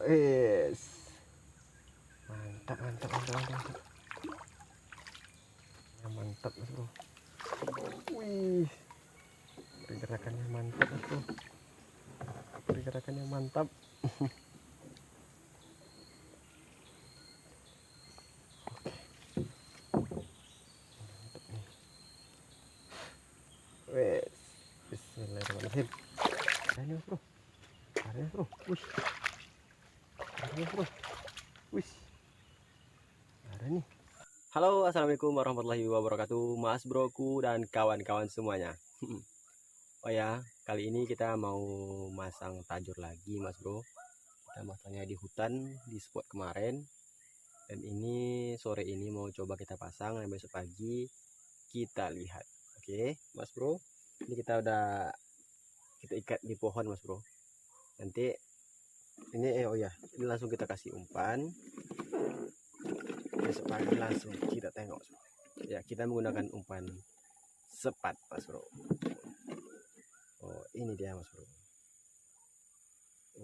Wes, mantap mantap mantap mantap mantap. Ya, mantap mas bro. Wih, pergerakannya mantap mas bro. Pergerakannya mantap. Wes, bismillahirrahmanirrahim. Ini mas bro, ada mas bro. Wih, ada mas bro. Wih, ada nih. Halo, assalamualaikum warahmatullahi wabarakatuh, mas broku dan kawan-kawan semuanya. Oh ya, kali ini kita mau masang tajur lagi mas bro. Kita masangnya di hutan, di spot kemarin. Dan ini sore ini mau coba kita pasang, dan besok pagi kita lihat. Oke mas bro, ini kita ikat di pohon mas bro. Nanti ini oh ya, ini langsung kita kasih umpan. Besok pagi langsung kita tengok mas bro. Ya, kita menggunakan umpan sepat mas bro. Oh, ini dia mas bro,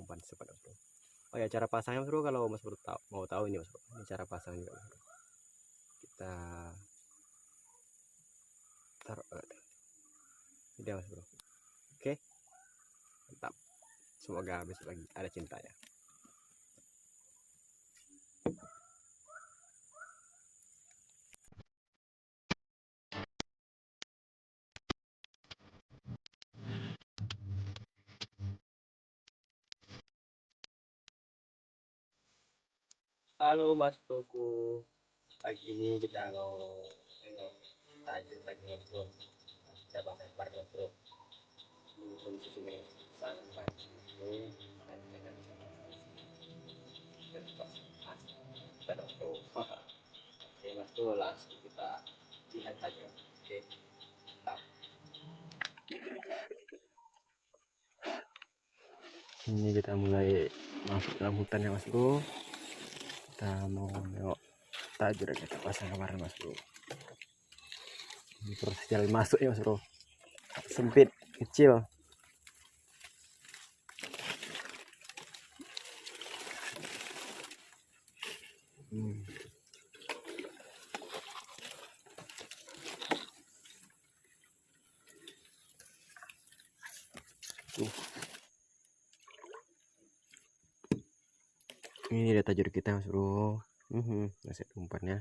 umpan sepat mas bro. Oh ya, cara pasangnya mas bro, kalau mas bro mau tahu ini mas bro, ini cara pasang juga mas bro. Kita taruh ini mas bro. Oke, mantap. Semoga besok lagi ada cintanya. Halo mas broku, pagi ini kita mau tengok tajur lagi mas bro. Kita bakal lempar mas bro. Untuk sini sangat pagi ini dan dengan kita mas bro. Oke mas bro, langsung kita lihat aja. Oke, mantap. Ini kita mulai masuk dalam hutan ya mas bro. Kita mau nengok tajur yang kita pasang kemarin mas bro. Ini proses jalan masuk ya mas bro, sempit kecil. Ini ada tajur kita mas bro. Masih ada umpannya.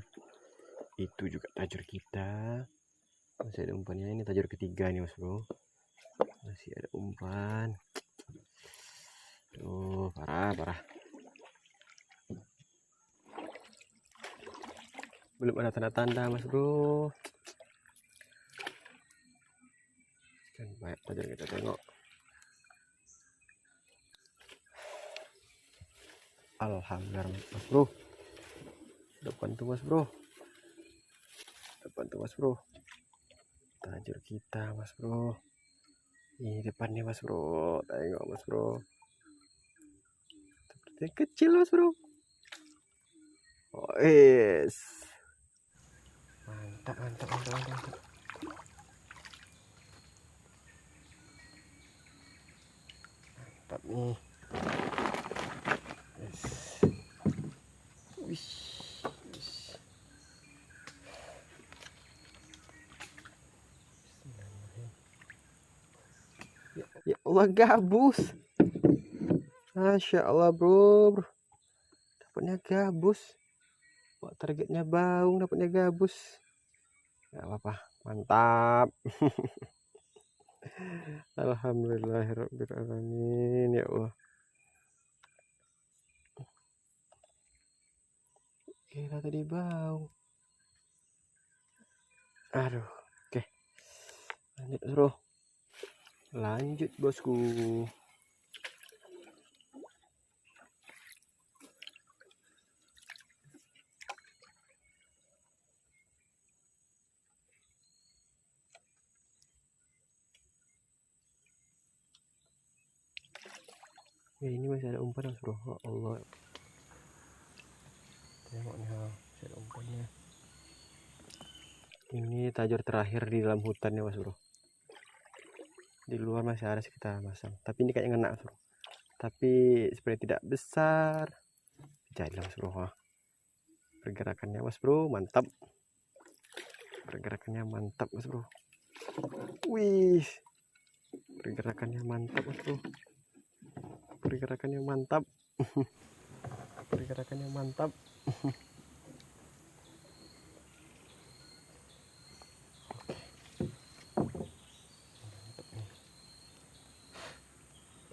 Itu juga tajur kita, masih ada umpannya. Ini tajur ketiga nih mas bro, masih ada umpan. Tuh, parah parah. Belum ada tanda-tanda mas bro. Kan banyak tajur kita tengok. Alhamdulillah mas bro. Depan tuh mas bro, depan tuh mas bro, tajur kita mas bro. Ini depannya mas bro, tengok mas bro, seperti kecil mas bro. Oh yes, mantap mantap mantap mantap, mantap. Mantap nih. Yes. Wih, ya Allah, gabus. Masya Allah bro, dapatnya gabus. Wah, targetnya baung, dapatnya gabus. Gak apa-apa, mantap. Alhamdulillahirrahmanirrahim ya Allah. Kira tadi baung. Aduh, oke. Lanjut bro. Lanjut bosku. Ya, ini masih ada umpan mas bro. Oh Allah. Tengok nih, masih ada umpannya. Ini tajur terakhir di dalam hutan ya mas bro. Di luar masih ada sekitar masang, tapi ini kayaknya ngena mas bro. tapi sebenarnya tidak besar. Jadilah mas bro. Pergerakannya mas bro mantap, pergerakannya mantap mas bro. Wih, pergerakannya mantap mas bro, pergerakannya mantap. Pergerakannya mantap.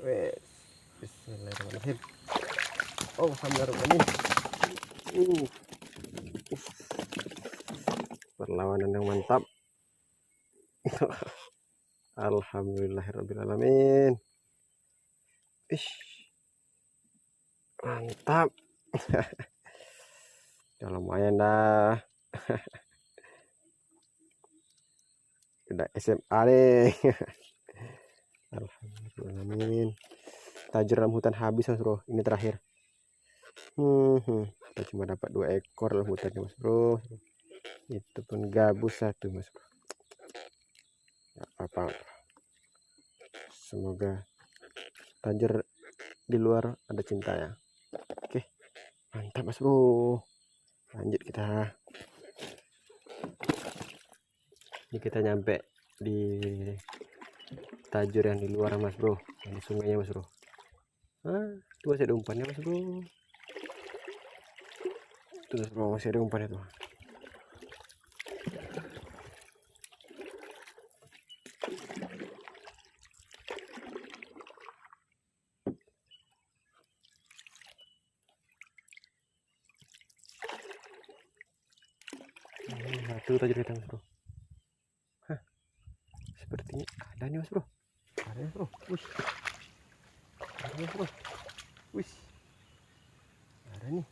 Wes, bismillahirrahmanirrahim. Oh, alhamdulillah. Perlawanan yang mantap. Alhamdulillahirrahmanirrahim. Ish, mantap. Ya lumayan dah. Udah SMA nih. Alhamdulillah. Tajur rambutan habis mas bro, ini terakhir. Kita cuma dapat 2 ekor rambutannya mas bro. Itu pun gabus 1 mas bro. Gak apa-apa. Semoga tajur di luar ada cintanya. Oke, mantap mas bro. Lanjut kita. Ini kita nyampe di tajur yang di luar mas bro, yang di sungainya mas bro. Tuh masih ada umpannya mas bro. Tuh mas bro, masih ada umpannya tuh. Satu tajur kita mas bro. Sepertinya ada nih mas bro. Ada mas bro. Wih, ada mas bro. Wih, ada nih.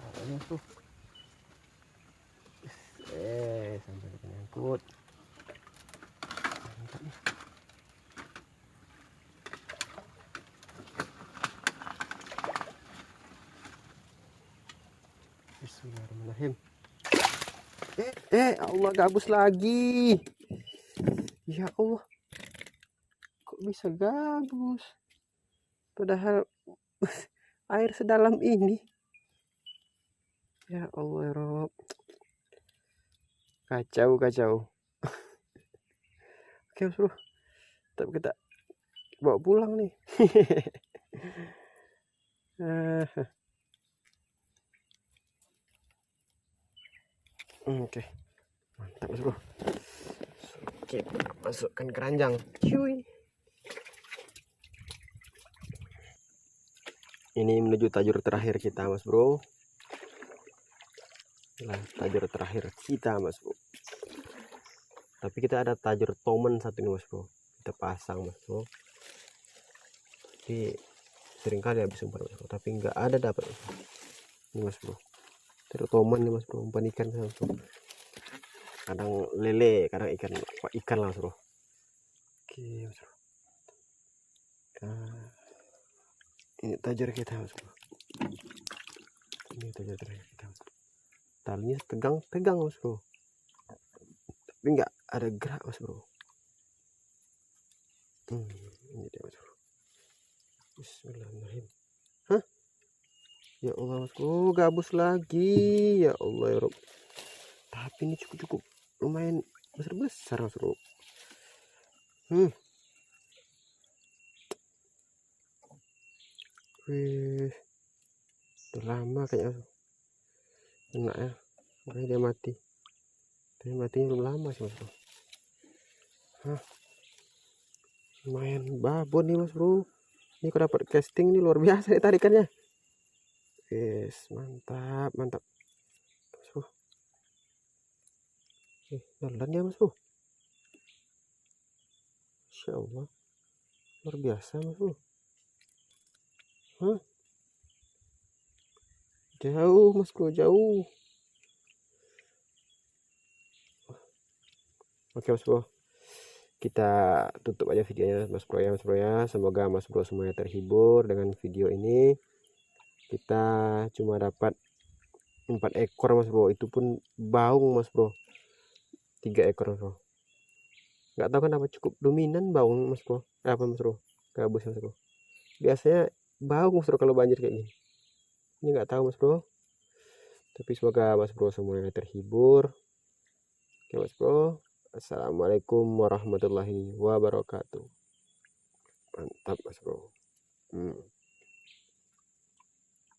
Ada nih mas bro. Sampai nyangkut. Mantap nih. Bismillahirrahmanirrahim. Allah, gabus lagi. Ya Allah, kok bisa gabus? Padahal air sedalam ini. Ya Allah ya Rob. Kacau. Oke mas bro, tetap kita bawa pulang nih. Oke, mantap mas bro. Oke, masukkan keranjang. Cuy. Ini menuju tajur terakhir kita mas bro. Nah, tajur terakhir kita mas bro. Tapi kita ada tajur tomen 1 nih mas bro. Kita pasang mas bro. Jadi seringkali habis umpan mas bro, tapi nggak ada dapat. Ini mas bro. Tajur tomen nih mas bro, umpan ikan mas bro. Kadang lele, kadang ikan lah mas bro. Oke mas bro. Ini tajur kita mas bro. Ini tajur terakhir kita mas bro. Talinya tegang mas bro, tapi nggak ada gerak mas bro. Ini dia mas bro. Bismillahirrahmanirrahim. Ya Allah mas bro, gabus lagi. Ya Allah ya Rob. Tapi ini cukup lumayan besar mas bro. Wih, udah lama kayaknya enak ya, makanya dia mati. Tapi matinya belum lama sih mas bro. Lumayan babon nih mas bro. Ini kalau dapat casting ini luar biasa nih tarikannya. Yes, mantap mas bro. Jalan ya mas bro. Insya Allah, luar biasa mas bro. Jauh mas bro, jauh. Oke mas bro, kita tutup aja videonya mas bro ya. Semoga mas bro semuanya terhibur dengan video ini. Kita cuma dapat 4 ekor mas bro, itu pun baung mas bro. 3 ekor Mas Bro. Nggak tahu kenapa cukup dominan bau Mas Bro. Apa Mas Bro? Gabus Mas Bro. Biasanya bau Mas Bro kalau banjir kayak gini. Ini nggak tahu Mas Bro. Tapi semoga Mas Bro semuanya terhibur. Oke Mas Bro. Assalamualaikum warahmatullahi wabarakatuh. Mantap Mas Bro.